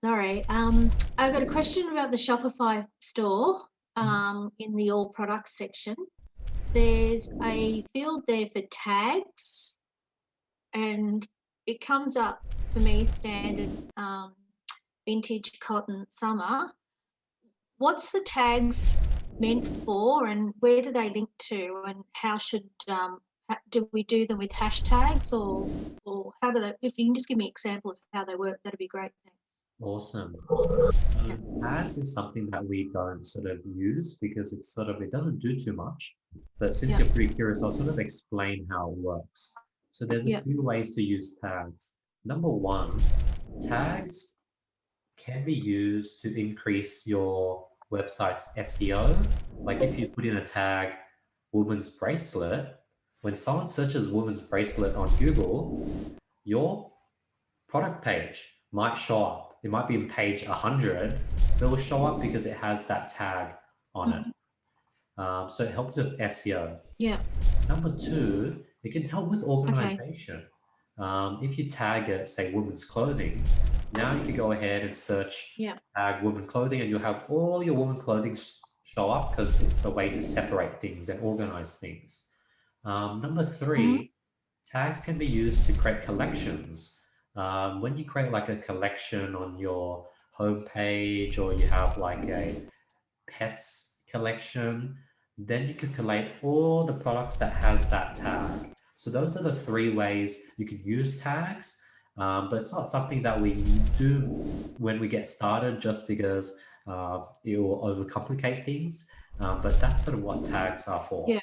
Sorry. I've got a question about the Shopify store in the all products section. There's a field there for tags, and it comes up for me standard vintage cotton summer. What's the tags meant for, and where do they link to, and how should do we do them with hashtags, or how do they? If you can just give me an example of how they work, that'd be great. Thanks. Awesome. Yeah. Tags is something that we don't sort of use because it doesn't do too much. But since Yeah. you're pretty curious, I'll sort of explain how it works. So there's a Yeah. few ways to use tags. Number one, tags can be used to increase your website's SEO. Like if you put in a tag woman's bracelet, when someone searches woman's bracelet on Google, your product page might show up. It might be in page 100, but it will show up because it has that tag on it. So it helps with SEO. Yeah. Number two, it can help with Okay. organization. If you tag it, say women's clothing, now you can go ahead and search Yeah. tag women clothing and you'll have all your women clothing show up because it's a way to separate things and organize things. Number Mm-hmm. three, tags can be used to create collections. When you create like a collection on your homepage or you have like a pets collection, then you could collate all the products that has that tag. So those are the three ways you can use tags, but it's not something that we do when we get started just because it will overcomplicate things. But that's sort of what tags are for. Yeah.